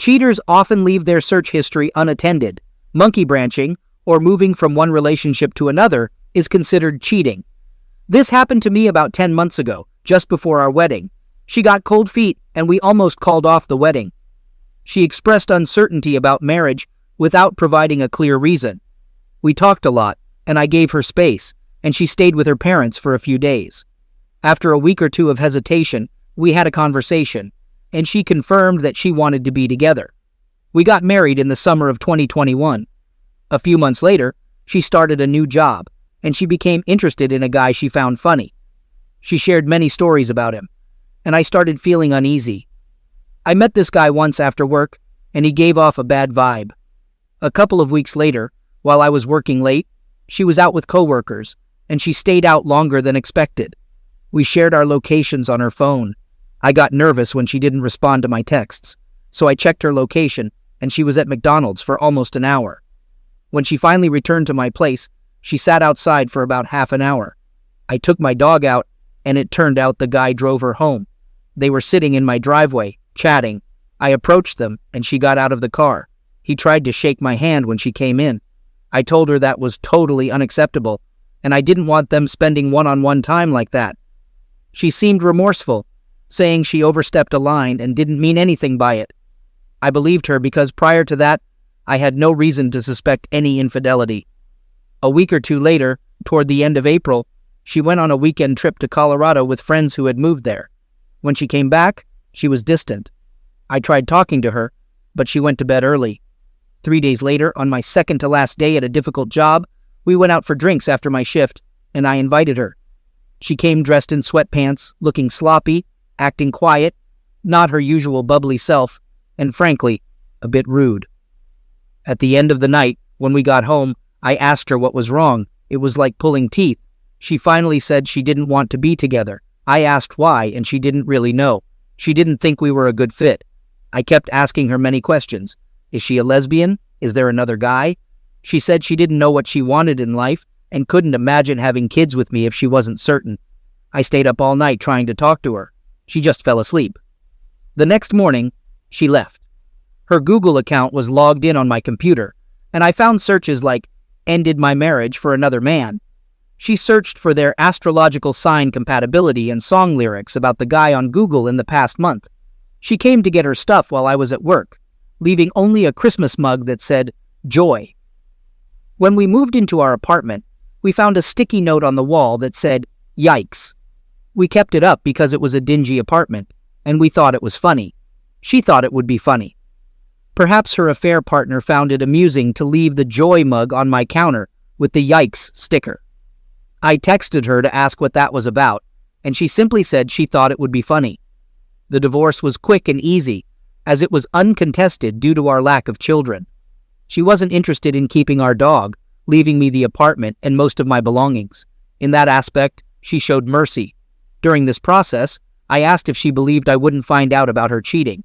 Cheaters often leave their search history unattended. Monkey branching, or moving from one relationship to another, is considered cheating. This happened to me about 10 months ago, just before our wedding. She got cold feet, and we almost called off the wedding. She expressed uncertainty about marriage without providing a clear reason. We talked a lot, and I gave her space, and she stayed with her parents for a few days. After a week or two of hesitation, we had a conversation, and she confirmed that she wanted to be together. We got married in the summer of 2021. A few months later, she started a new job, and she became interested in a guy she found funny. She shared many stories about him, and I started feeling uneasy. I met this guy once after work, and he gave off a bad vibe. A couple of weeks later, while I was working late, she was out with coworkers, and she stayed out longer than expected. We shared our locations on her phone. I got nervous when she didn't respond to my texts, so I checked her location, and she was at McDonald's for almost an hour. When she finally returned to my place, she sat outside for about half an hour. I took my dog out, and it turned out the guy drove her home. They were sitting in my driveway, chatting. I approached them, and she got out of the car. He tried to shake my hand when she came in. I told her that was totally unacceptable, and I didn't want them spending one-on-one time like that. She seemed remorseful, saying she overstepped a line and didn't mean anything by it. I believed her because prior to that, I had no reason to suspect any infidelity. A week or two later, toward the end of April, she went on a weekend trip to Colorado with friends who had moved there. When she came back, she was distant. I tried talking to her, but she went to bed early. 3 days later, on my second-to-last day at a difficult job, we went out for drinks after my shift, and I invited her. She came dressed in sweatpants, looking sloppy, acting quiet, not her usual bubbly self, and frankly, a bit rude. At the end of the night, when we got home, I asked her what was wrong. It was like pulling teeth. She finally said she didn't want to be together. I asked why, and she didn't really know. She didn't think we were a good fit. I kept asking her many questions. Is she a lesbian? Is there another guy? She said she didn't know what she wanted in life and couldn't imagine having kids with me if she wasn't certain. I stayed up all night trying to talk to her. She just fell asleep. The next morning, she left. Her Google account was logged in on my computer, and I found searches like, ended my marriage for another man. She searched for their astrological sign compatibility and song lyrics about the guy on Google in the past month. She came to get her stuff while I was at work, leaving only a Christmas mug that said, Joy. When we moved into our apartment, we found a sticky note on the wall that said, Yikes. We kept it up because it was a dingy apartment, and we thought it was funny. She thought it would be funny. Perhaps her affair partner found it amusing to leave the Joy mug on my counter with the Yikes sticker. I texted her to ask what that was about, and she simply said she thought it would be funny. The divorce was quick and easy, as it was uncontested due to our lack of children. She wasn't interested in keeping our dog, leaving me the apartment and most of my belongings. In that aspect, she showed mercy. During this process, I asked if she believed I wouldn't find out about her cheating.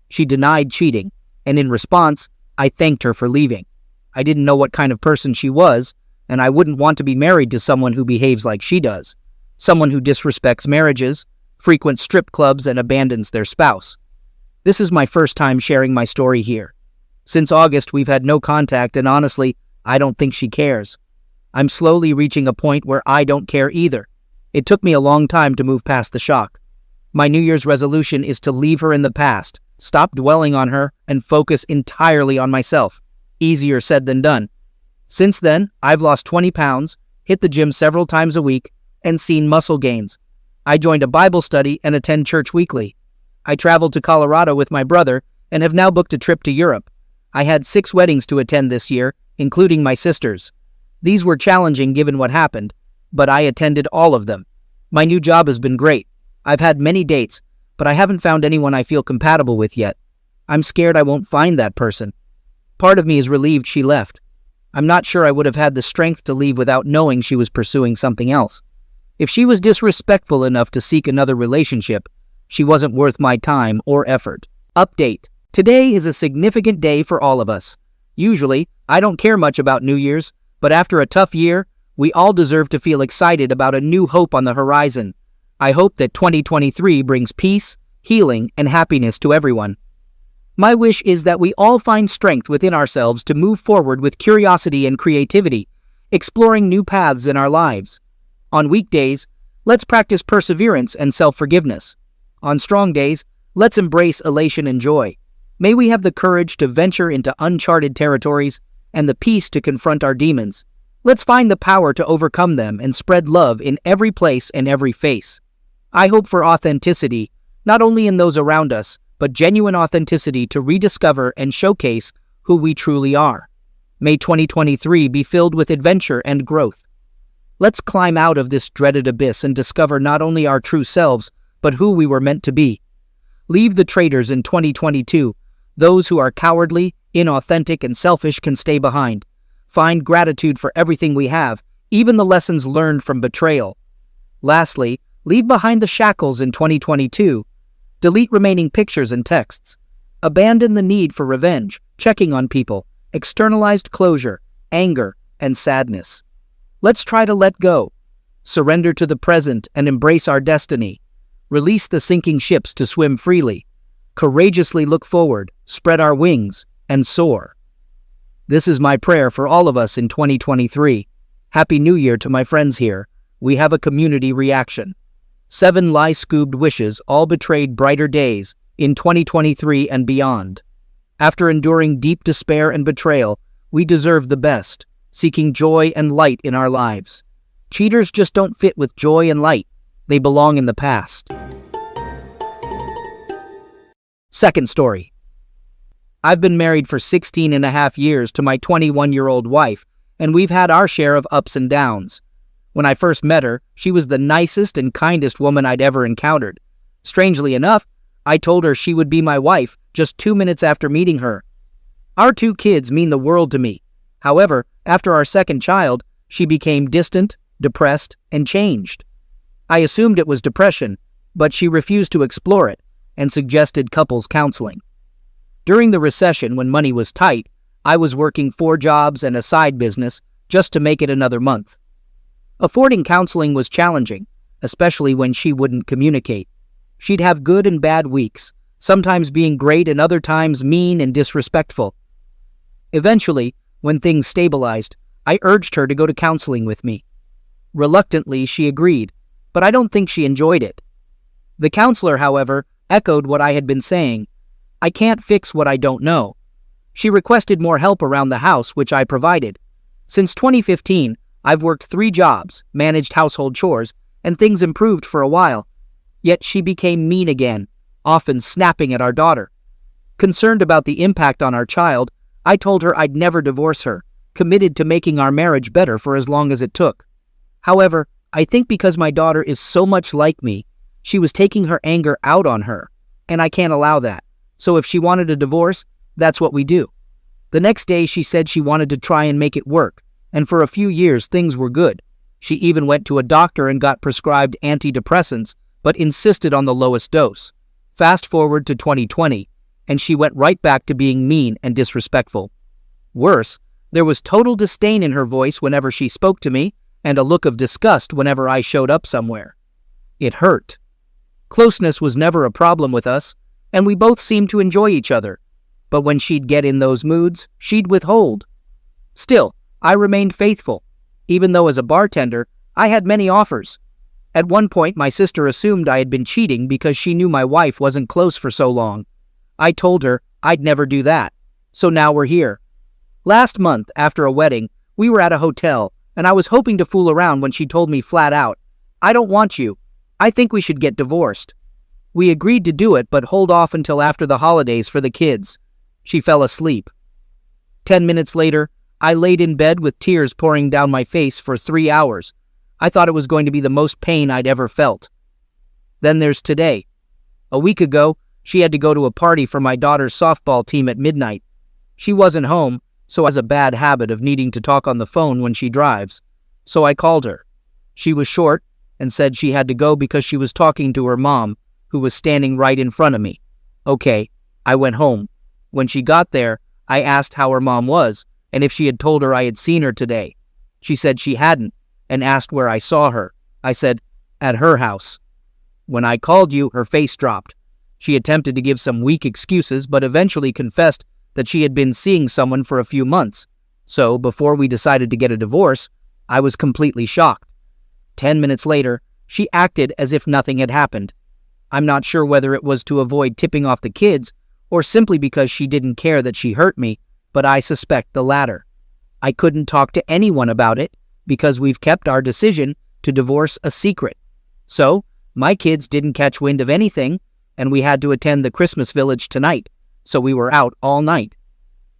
She denied cheating, and in response, I thanked her for leaving. I didn't know what kind of person she was, and I wouldn't want to be married to someone who behaves like she does. Someone who disrespects marriages, frequents strip clubs, and abandons their spouse. This is my first time sharing my story here. Since August, we've had no contact, and honestly, I don't think she cares. I'm slowly reaching a point where I don't care either. It took me a long time to move past the shock. My New Year's resolution is to leave her in the past, stop dwelling on her, and focus entirely on myself. Easier said than done. Since then, I've lost 20 pounds, hit the gym several times a week, and seen muscle gains. I joined a Bible study and attend church weekly. I traveled to Colorado with my brother and have now booked a trip to Europe. I had 6 weddings to attend this year, including my sister's. These were challenging given what happened, but I attended all of them. My new job has been great. I've had many dates, but I haven't found anyone I feel compatible with yet. I'm scared I won't find that person. Part of me is relieved she left. I'm not sure I would have had the strength to leave without knowing she was pursuing something else. If she was disrespectful enough to seek another relationship, she wasn't worth my time or effort. Update. Today is a significant day for all of us. Usually, I don't care much about New Year's, but after a tough year, we all deserve to feel excited about a new hope on the horizon. I hope that 2023 brings peace, healing, and happiness to everyone. My wish is that we all find strength within ourselves to move forward with curiosity and creativity, exploring new paths in our lives. On weekdays, let's practice perseverance and self-forgiveness. On strong days, let's embrace elation and joy. May we have the courage to venture into uncharted territories and the peace to confront our demons. Let's find the power to overcome them and spread love in every place and every face. I hope for authenticity, not only in those around us, but genuine authenticity to rediscover and showcase who we truly are. May 2023 be filled with adventure and growth. Let's climb out of this dreaded abyss and discover not only our true selves, but who we were meant to be. Leave the traitors in 2022. Those who are cowardly, inauthentic, and selfish can stay behind. Find gratitude for everything we have, even the lessons learned from betrayal. Lastly, leave behind the shackles in 2022. Delete remaining pictures and texts. Abandon the need for revenge, checking on people, externalized closure, anger, and sadness. Let's try to let go. Surrender to the present and embrace our destiny. Release the sinking ships to swim freely. Courageously look forward, spread our wings, and soar. This is my prayer for all of us in 2023. Happy New Year to my friends here. We have a community reaction. 7 lie-scoobed wishes all betrayed brighter days in 2023 and beyond. After enduring deep despair and betrayal, we deserve the best, seeking joy and light in our lives. Cheaters just don't fit with joy and light. They belong in the past. Second story. I've been married for 16 and a half years to my 21-year-old wife, and we've had our share of ups and downs. When I first met her, she was the nicest and kindest woman I'd ever encountered. Strangely enough, I told her she would be my wife just 2 minutes after meeting her. Our 2 kids mean the world to me. However, after our second child, she became distant, depressed, and changed. I assumed it was depression, but she refused to explore it and suggested couples counseling. During the recession, when money was tight, I was working 4 jobs and a side business just to make it another month. Affording counseling was challenging, especially when she wouldn't communicate. She'd have good and bad weeks, sometimes being great and other times mean and disrespectful. Eventually, when things stabilized, I urged her to go to counseling with me. Reluctantly, she agreed, but I don't think she enjoyed it. The counselor, however, echoed what I had been saying. I can't fix what I don't know. She requested more help around the house, which I provided. Since 2015, I've worked 3 jobs, managed household chores, and things improved for a while. Yet she became mean again, often snapping at our daughter. Concerned about the impact on our child, I told her I'd never divorce her, committed to making our marriage better for as long as it took. However, I think because my daughter is so much like me, she was taking her anger out on her, and I can't allow that. So if she wanted a divorce, that's what we do. The next day she said she wanted to try and make it work, and for a few years things were good. She even went to a doctor and got prescribed antidepressants, but insisted on the lowest dose. Fast forward to 2020, and she went right back to being mean and disrespectful. Worse, there was total disdain in her voice whenever she spoke to me, and a look of disgust whenever I showed up somewhere. It hurt. Closeness was never a problem with us, and we both seemed to enjoy each other. But when she'd get in those moods, she'd withhold. Still, I remained faithful, even though as a bartender, I had many offers. At one point, my sister assumed I had been cheating because she knew my wife wasn't close for so long. I told her I'd never do that, so now we're here. Last month, after a wedding, we were at a hotel, and I was hoping to fool around when she told me flat out, I don't want you. I think we should get divorced. We agreed to do it, but hold off until after the holidays for the kids. She fell asleep. 10 minutes later, I laid in bed with tears pouring down my face for 3 hours. I thought it was going to be the most pain I'd ever felt. Then there's today. A week ago, she had to go to a party for my daughter's softball team at midnight. She wasn't home, so has a bad habit of needing to talk on the phone when she drives. So I called her. She was short and said she had to go because she was talking to her mom, who was standing right in front of me. Okay, I went home. When she got there, I asked how her mom was and if she had told her I had seen her today. She said she hadn't and asked where I saw her. I said, at her house. When I called you, her face dropped. She attempted to give some weak excuses, but eventually confessed that she had been seeing someone for a few months. So, before we decided to get a divorce, I was completely shocked. 10 minutes later, she acted as if nothing had happened. I'm not sure whether it was to avoid tipping off the kids or simply because she didn't care that she hurt me, but I suspect the latter. I couldn't talk to anyone about it because we've kept our decision to divorce a secret. So, my kids didn't catch wind of anything, and we had to attend the Christmas village tonight, so we were out all night.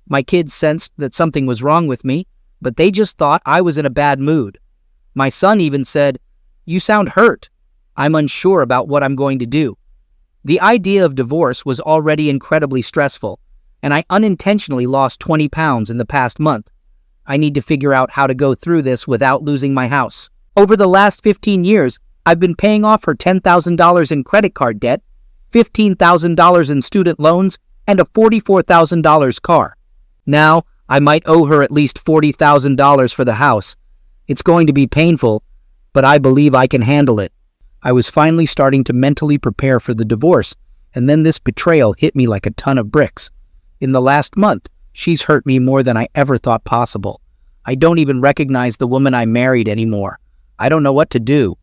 My kids sensed that something was wrong with me, but they just thought I was in a bad mood. My son even said, "You sound hurt. I'm unsure about what I'm going to do." The idea of divorce was already incredibly stressful, and I unintentionally lost 20 pounds in the past month. I need to figure out how to go through this without losing my house. Over the last 15 years, I've been paying off her $10,000 in credit card debt, $15,000 in student loans, and a $44,000 car. Now, I might owe her at least $40,000 for the house. It's going to be painful, but I believe I can handle it. I was finally starting to mentally prepare for the divorce, and then this betrayal hit me like a ton of bricks. In the last month, she's hurt me more than I ever thought possible. I don't even recognize the woman I married anymore. I don't know what to do.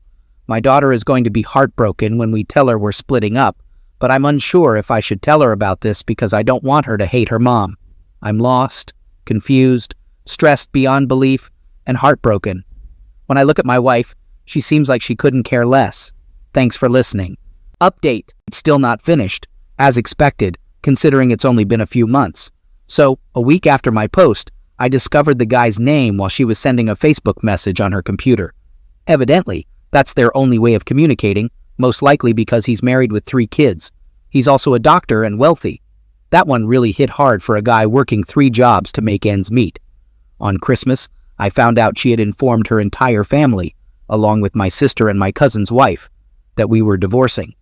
My daughter is going to be heartbroken when we tell her we're splitting up, but I'm unsure if I should tell her about this because I don't want her to hate her mom. I'm lost, confused, stressed beyond belief, and heartbroken. When I look at my wife, she seems like she couldn't care less. Thanks for listening. Update. It's still not finished, as expected, considering it's only been a few months. So, a week after my post, I discovered the guy's name while she was sending a Facebook message on her computer. Evidently, that's their only way of communicating, most likely because he's married with 3 kids. He's also a doctor and wealthy. That one really hit hard for a guy working 3 jobs to make ends meet. On Christmas, I found out she had informed her entire family, along with my sister and my cousin's wife, that we were divorcing.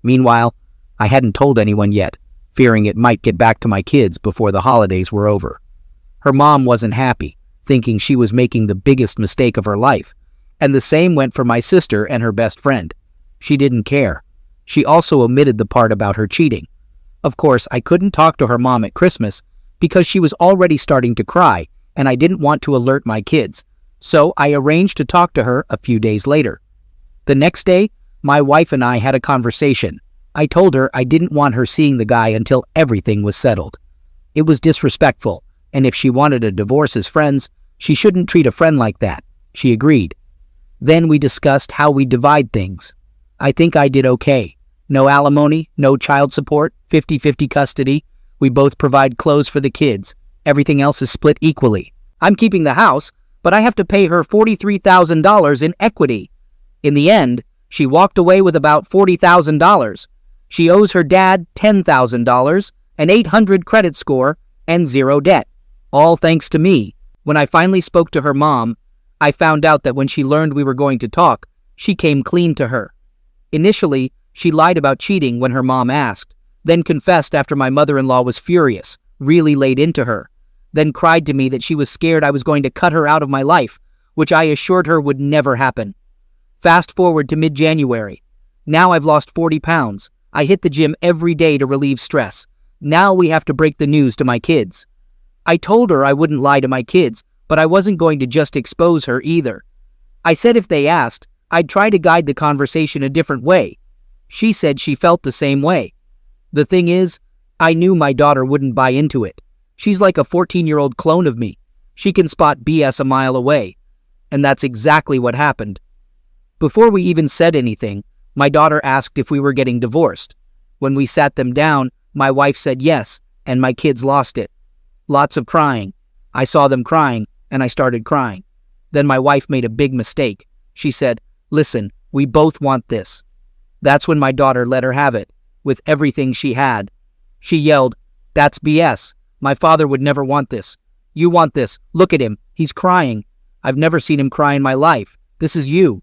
Meanwhile, I hadn't told anyone yet, fearing it might get back to my kids before the holidays were over. Her mom wasn't happy, thinking she was making the biggest mistake of her life, and the same went for my sister and her best friend. She didn't care. She also omitted the part about her cheating. Of course, I couldn't talk to her mom at Christmas because she was already starting to cry, and I didn't want to alert my kids, so I arranged to talk to her a few days later. The next day, my wife and I had a conversation. I told her I didn't want her seeing the guy until everything was settled. It was disrespectful, and if she wanted a divorce as friends, she shouldn't treat a friend like that. She agreed. Then we discussed how we divide things. I think I did okay. No alimony, no child support, 50-50 custody. We both provide clothes for the kids. Everything else is split equally. I'm keeping the house, but I have to pay her $43,000 in equity. In the end, she walked away with about $40,000. She owes her dad $10,000, an 800 credit score, and 0 debt. All thanks to me. When I finally spoke to her mom, I found out that when she learned we were going to talk, she came clean to her. Initially, she lied about cheating when her mom asked, then confessed after my mother-in-law was furious, really laid into her, then cried to me that she was scared I was going to cut her out of my life, which I assured her would never happen. Fast forward to mid-January. Now I've lost 40 pounds. I hit the gym every day to relieve stress. Now we have to break the news to my kids. I told her I wouldn't lie to my kids, but I wasn't going to just expose her either. I said if they asked, I'd try to guide the conversation a different way. She said she felt the same way. The thing is, I knew my daughter wouldn't buy into it. She's like a 14-year-old clone of me. She can spot BS a mile away. And that's exactly what happened. Before we even said anything, my daughter asked if we were getting divorced. When we sat them down, my wife said yes, and my kids lost it. Lots of crying. I saw them crying, and I started crying. Then my wife made a big mistake. She said, "Listen, we both want this." That's when my daughter let her have it, with everything she had. She yelled, "That's BS. My father would never want this. You want this. Look at him. He's crying. I've never seen him cry in my life. This is you."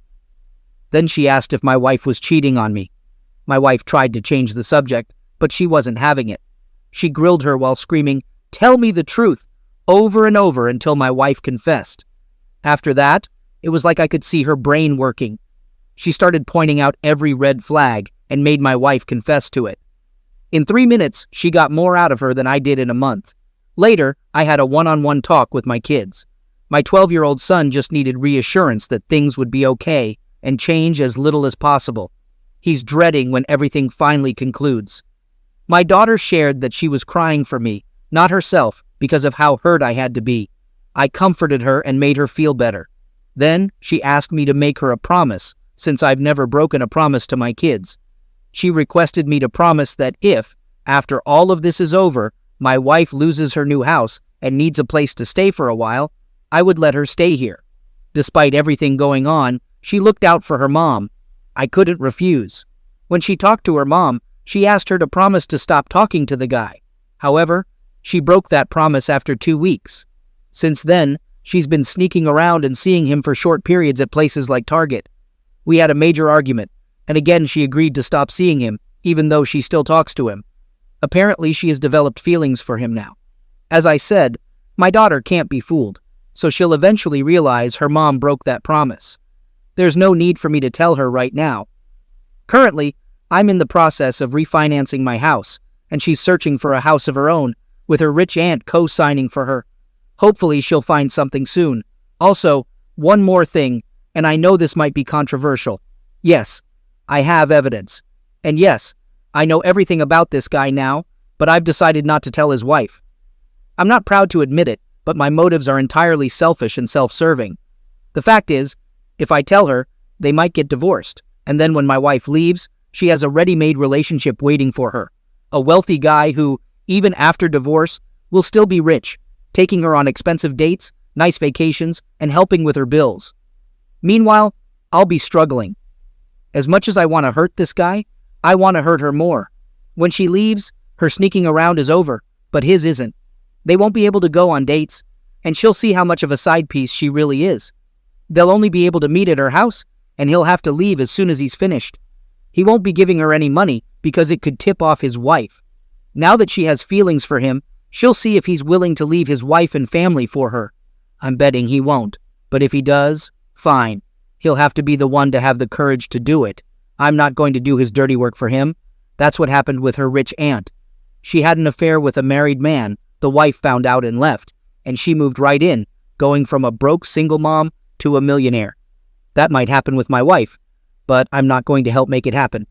Then she asked if my wife was cheating on me. My wife tried to change the subject, but she wasn't having it. She grilled her while screaming, "Tell me the truth," over and over until my wife confessed. After that, it was like I could see her brain working. She started pointing out every red flag and made my wife confess to it. In 3 minutes, she got more out of her than I did in a month. Later, I had a one-on-one talk with my kids. My 12-year-old son just needed reassurance that things would be okay and change as little as possible. He's dreading when everything finally concludes. My daughter shared that she was crying for me, not herself, because of how hurt I had to be. I comforted her and made her feel better. Then, she asked me to make her a promise, since I've never broken a promise to my kids. She requested me to promise that if, after all of this is over, my wife loses her new house and needs a place to stay for a while, I would let her stay here. Despite everything going on, she looked out for her mom. I couldn't refuse. When she talked to her mom, she asked her to promise to stop talking to the guy. However, she broke that promise after 2 weeks. Since then, she's been sneaking around and seeing him for short periods at places like Target. We had a major argument, and again she agreed to stop seeing him, even though she still talks to him. Apparently, she has developed feelings for him now. As I said, my daughter can't be fooled, so she'll eventually realize her mom broke that promise. There's no need for me to tell her right now. Currently, I'm in the process of refinancing my house, and she's searching for a house of her own, with her rich aunt co-signing for her. Hopefully, she'll find something soon. Also, one more thing, and I know this might be controversial. Yes, I have evidence. And yes, I know everything about this guy now, but I've decided not to tell his wife. I'm not proud to admit it, but my motives are entirely selfish and self-serving. The fact is, if I tell her, they might get divorced, and then when my wife leaves, she has a ready-made relationship waiting for her. A wealthy guy who, even after divorce, will still be rich, taking her on expensive dates, nice vacations, and helping with her bills. Meanwhile, I'll be struggling. As much as I want to hurt this guy, I want to hurt her more. When she leaves, her sneaking around is over, but his isn't. They won't be able to go on dates, and she'll see how much of a side piece she really is. They'll only be able to meet at her house, and he'll have to leave as soon as he's finished. He won't be giving her any money because it could tip off his wife. Now that she has feelings for him, she'll see if he's willing to leave his wife and family for her. I'm betting he won't, but if he does, fine. He'll have to be the one to have the courage to do it. I'm not going to do his dirty work for him. That's what happened with her rich aunt. She had an affair with a married man, the wife found out and left, and she moved right in, going from a broke single mom to a millionaire. That might happen with my wife, but I'm not going to help make it happen.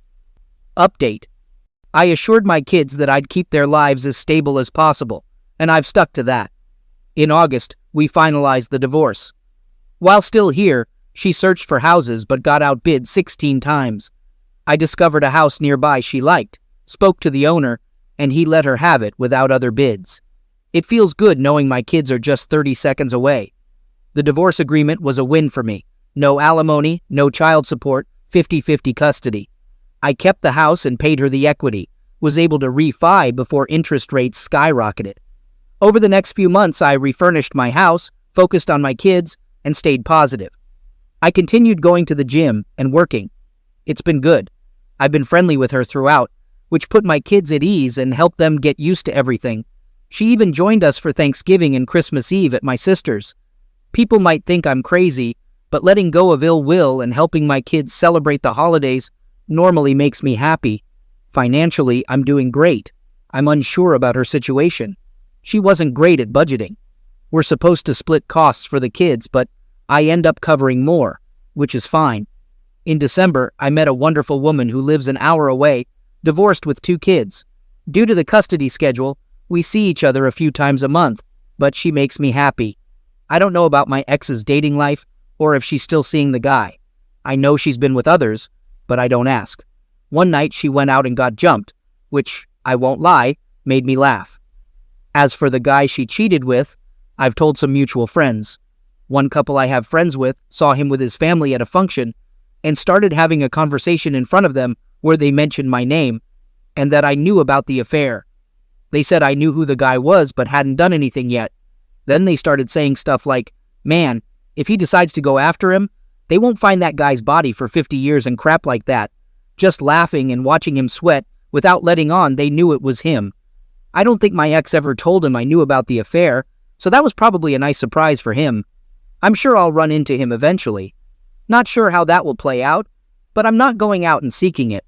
Update. I assured my kids that I'd keep their lives as stable as possible, and I've stuck to that. In August, we finalized the divorce. While still here, she searched for houses but got outbid 16 times. I discovered a house nearby she liked, spoke to the owner, and he let her have it without other bids. It feels good knowing my kids are just 30 seconds away. The divorce agreement was a win for me. No alimony, no child support, 50-50 custody. I kept the house and paid her the equity, was able to refi before interest rates skyrocketed. Over the next few months, I refurnished my house, focused on my kids, and stayed positive. I continued going to the gym and working. It's been good. I've been friendly with her throughout, which put my kids at ease and helped them get used to everything. She even joined us for Thanksgiving and Christmas Eve at my sister's. People might think I'm crazy, but letting go of ill will and helping my kids celebrate the holidays normally makes me happy. Financially, I'm doing great. I'm unsure about her situation. She wasn't great at budgeting. We're supposed to split costs for the kids, but I end up covering more, which is fine. In December, I met a wonderful woman who lives an hour away, divorced with 2 kids. Due to the custody schedule, we see each other a few times a month, but she makes me happy. I don't know about my ex's dating life or if she's still seeing the guy. I know she's been with others, but I don't ask. One night she went out and got jumped, which, I won't lie, made me laugh. As for the guy she cheated with, I've told some mutual friends. One couple I have friends with saw him with his family at a function and started having a conversation in front of them where they mentioned my name and that I knew about the affair. They said I knew who the guy was but hadn't done anything yet. Then they started saying stuff like, "Man, if he decides to go after him, they won't find that guy's body for 50 years and crap like that." Just laughing and watching him sweat without letting on they knew it was him. I don't think my ex ever told him I knew about the affair, so that was probably a nice surprise for him. I'm sure I'll run into him eventually. Not sure how that will play out, but I'm not going out and seeking it.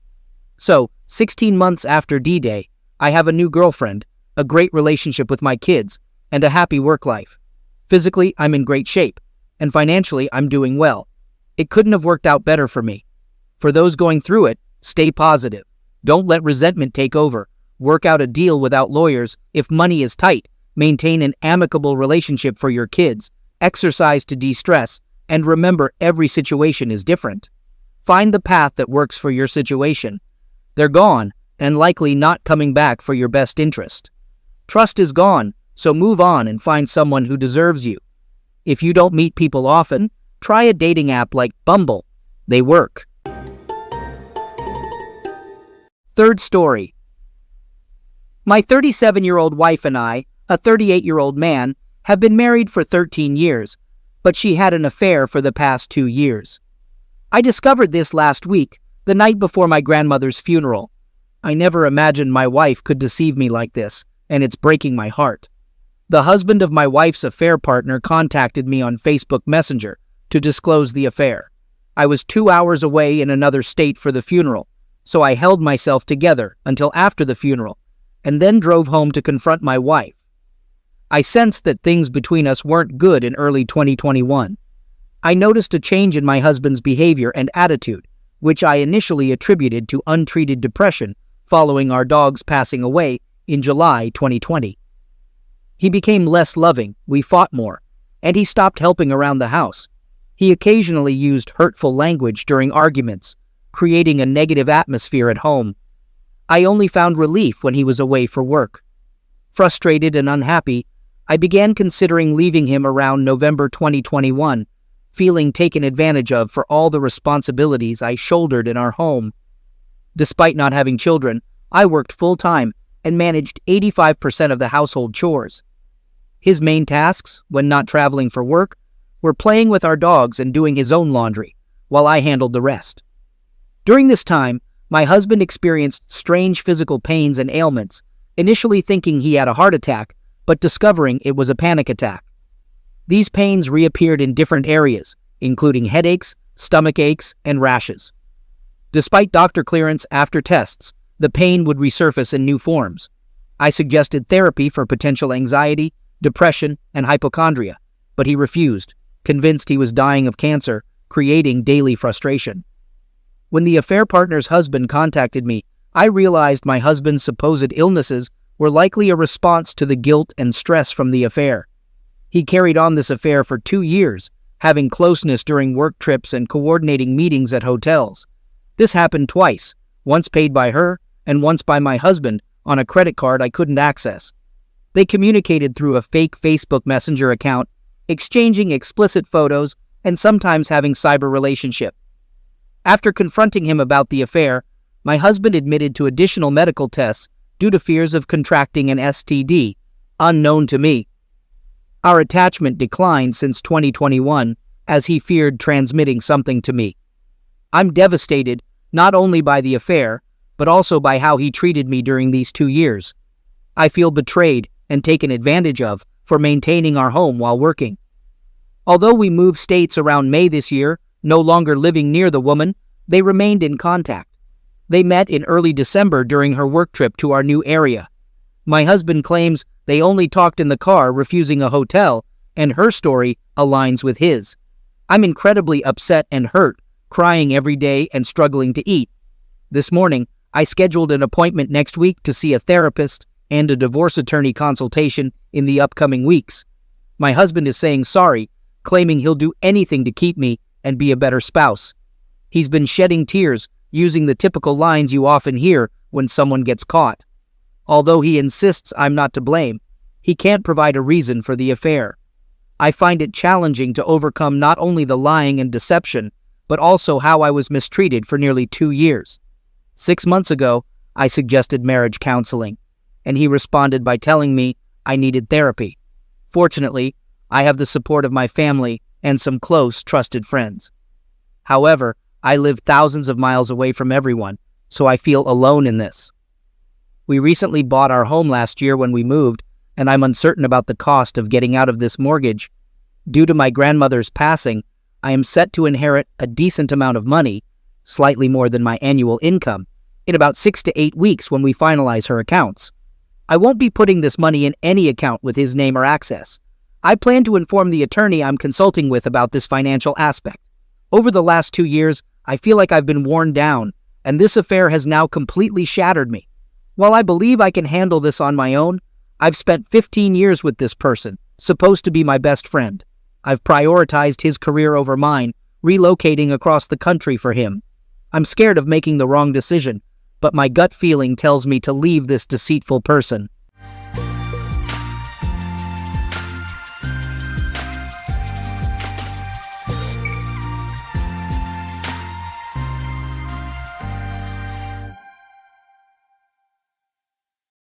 So, 16 months after D-Day, I have a new girlfriend, a great relationship with my kids, and a happy work life. Physically, I'm in great shape, and financially, I'm doing well. It couldn't have worked out better for me. For those going through it, stay positive. Don't let resentment take over. Work out a deal without lawyers. If money is tight, maintain an amicable relationship for your kids. Exercise to de-stress, and remember every situation is different. Find the path that works for your situation. They're gone, and likely not coming back for your best interest. Trust is gone, so move on and find someone who deserves you. If you don't meet people often, try a dating app like Bumble. They work. Third story. My 37-year-old wife and I, a 38-year-old man, have been married for 13 years, but she had an affair for the past 2 years. I discovered this last week, the night before my grandmother's funeral. I never imagined my wife could deceive me like this, and it's breaking my heart. The husband of my wife's affair partner contacted me on Facebook Messenger to disclose the affair. I was 2 hours away in another state for the funeral, so I held myself together until after the funeral, and then drove home to confront my wife. I sensed that things between us weren't good in early 2021. I noticed a change in my husband's behavior and attitude, which I initially attributed to untreated depression following our dog's passing away in July 2020. He became less loving, we fought more, and he stopped helping around the house. He occasionally used hurtful language during arguments, creating a negative atmosphere at home. I only found relief when he was away for work. Frustrated and unhappy, I began considering leaving him around November 2021, feeling taken advantage of for all the responsibilities I shouldered in our home. Despite not having children, I worked full-time and managed 85% of the household chores. His main tasks, when not traveling for work, were playing with our dogs and doing his own laundry, while I handled the rest. During this time, my husband experienced strange physical pains and ailments, initially thinking he had a heart attack, but discovering it was a panic attack. These pains reappeared in different areas, including headaches, stomach aches, and rashes. Despite doctor clearance after tests, the pain would resurface in new forms. I suggested therapy for potential anxiety, depression, and hypochondria, but he refused, convinced he was dying of cancer, creating daily frustration. When the affair partner's husband contacted me, I realized my husband's supposed illnesses were likely a response to the guilt and stress from the affair. He carried on this affair for 2 years, having closeness during work trips and coordinating meetings at hotels. This happened twice, once paid by her and once by my husband on a credit card I couldn't access. They communicated through a fake Facebook Messenger account, exchanging explicit photos and sometimes having cyber relationship. After confronting him about the affair, my husband admitted to additional medical tests due to fears of contracting an STD, unknown to me. Our attachment declined since 2021 as he feared transmitting something to me. I'm devastated not only by the affair, but also by how he treated me during these 2 years. I feel betrayed and taken advantage of for maintaining our home while working. Although we moved states around May this year, no longer living near the woman, they remained in contact. They met in early December during her work trip to our new area. My husband claims they only talked in the car, refusing a hotel, and her story aligns with his. I'm incredibly upset and hurt, crying every day and struggling to eat. This morning, I scheduled an appointment next week to see a therapist and a divorce attorney consultation in the upcoming weeks. My husband is saying sorry, claiming he'll do anything to keep me and be a better spouse. He's been shedding tears, using the typical lines you often hear when someone gets caught. Although he insists I'm not to blame, he can't provide a reason for the affair. I find it challenging to overcome not only the lying and deception, but also how I was mistreated for nearly 2 years. 6 months ago, I suggested marriage counseling, and he responded by telling me I needed therapy. Fortunately, I have the support of my family and some close, trusted friends. However, I live thousands of miles away from everyone, so I feel alone in this. We recently bought our home last year when we moved, and I'm uncertain about the cost of getting out of this mortgage. Due to my grandmother's passing, I am set to inherit a decent amount of money, slightly more than my annual income, in about 6 to 8 weeks when we finalize her accounts. I won't be putting this money in any account with his name or access. I plan to inform the attorney I'm consulting with about this financial aspect. Over the last 2 years, I feel like I've been worn down, and this affair has now completely shattered me. While I believe I can handle this on my own, I've spent 15 years with this person, supposed to be my best friend. I've prioritized his career over mine, relocating across the country for him. I'm scared of making the wrong decision, but my gut feeling tells me to leave this deceitful person.